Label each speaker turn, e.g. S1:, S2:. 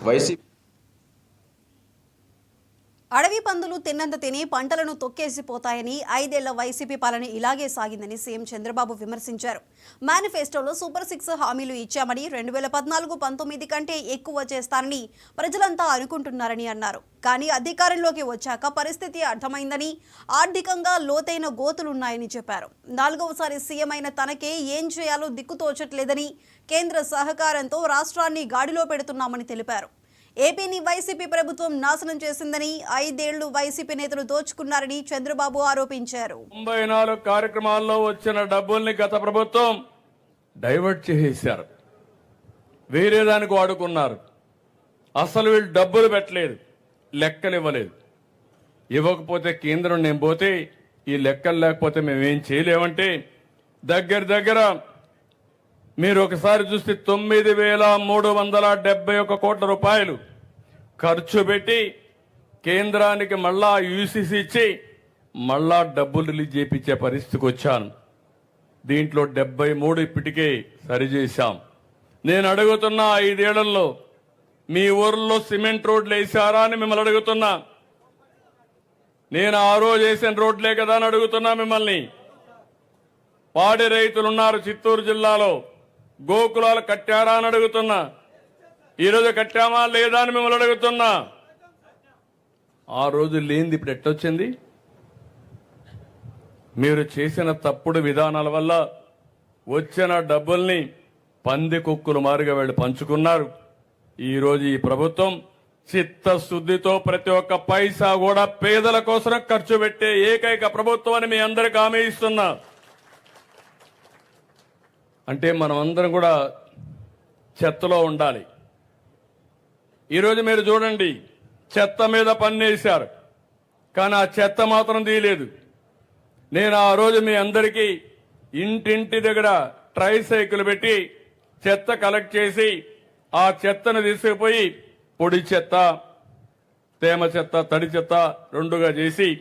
S1: YCP
S2: అడవి పందులు తిన్నంత తిని పంటలను తొక్కేసిపోతాయని 5 ఏళ్ల వైసీపీ పాలన ఇలాగే సాగిందని సీఎం చంద్రబాబు విమర్శించారు. మేనిఫెస్టోలో సూపర్ 6 హామీలు ఇచ్చామని 2014-19 కంటే ఎక్కువ చేస్తానని ప్రజలంతా అనుకుంటున్నారని అన్నారు. కానీ అధికారంలోకి వచ్చాక పరిస్థితి అర్థమైందని, ఆర్థికంగా లోతైన గోతులున్నాయని చెప్పారు. 4వసారి సీఎం అయిన తనకే ఏం చేయాలో దిక్కుతోచట్లేదని, కేంద్ర సహకారంతో రాష్ట్రాన్ని గాడిలో పెడుతున్నామని తెలిపారు. ఏపీని వైసీపీ ప్రభుత్వం నాశనం చేసిందని, 5 ఏళ్లు వైసీపీ నేతలు దోచుకున్నారని చంద్రబాబు ఆరోపించారు.
S3: 94 కార్యక్రమాల్లో వచ్చిన డబ్బుల్ని గత ప్రభుత్వం డైవర్ట్ చేసేశారు, వేరే దానికి వాడుకున్నారు. అసలు వీళ్ళు డబ్బులు పెట్టలేదు, లెక్కలు ఇవ్వలేదు. ఇవ్వకపోతే కేంద్రం నేను పోతే ఈ లెక్కలు లేకపోతే మేమేం చేయలేమంటే దగ్గర మీరు ఒకసారి చూస్తే 9,371 కోట్ల రూపాయలు ఖర్చు పెట్టి కేంద్రానికి మళ్ళా యూసీసీ ఇచ్చి మళ్ళా డబ్బులు రిలీజ్ చేయించే పరిస్థితికి వచ్చాను. దీంట్లో 73 ఇప్పటికే సరిచేశాం. నేను అడుగుతున్నా, 5 ఏళ్లలో మీ ఊర్లో సిమెంట్ రోడ్లు వేసారా అని మిమ్మల్ని అడుగుతున్నా. నేను ఆ రోజు వేసిన రోడ్లే కదా అని అడుగుతున్నా మిమ్మల్ని. పాడి రైతులున్నారు చిత్తూరు జిల్లాలో, గోకులాలు కట్టారా అని అడుగుతున్నా. ఈరోజు కట్టామా లేదా అని మిమ్మల్ని అడుగుతున్నా. ఆ రోజు లేనిది ఇప్పుడు ఎట్టొచ్చింది? మీరు చేసిన తప్పుడు విధానాల వల్ల వచ్చిన డబ్బుల్ని పంది కుక్కులు మారుగా వీళ్ళు పంచుకున్నారు. ఈరోజు ఈ ప్రభుత్వం చిత్తశుద్ధితో ప్రతి ఒక్క పైసా కూడా పేదల కోసం ఖర్చు పెట్టే ఏకైక ప్రభుత్వం అని మీ అందరికి హామీ ఇస్తున్నా. అంటే మనం అందరం కూడా చెత్తలో ఉండాలి. ఈరోజు మీరు చూడండి, చెత్త మీద పన్నేశారు, కానీ ఆ చెత్త మాత్రం తీయలేదు. నేను ఆ రోజు మీ అందరికీ ఇంటింటి దగ్గర ట్రైసైకిల్ పెట్టి చెత్త కలెక్ట్ చేసి ఆ చెత్తను తీసుకుపోయి పొడి చెత్త, తేమ చెత్త, తడి చెత్త రెండుగా చేసి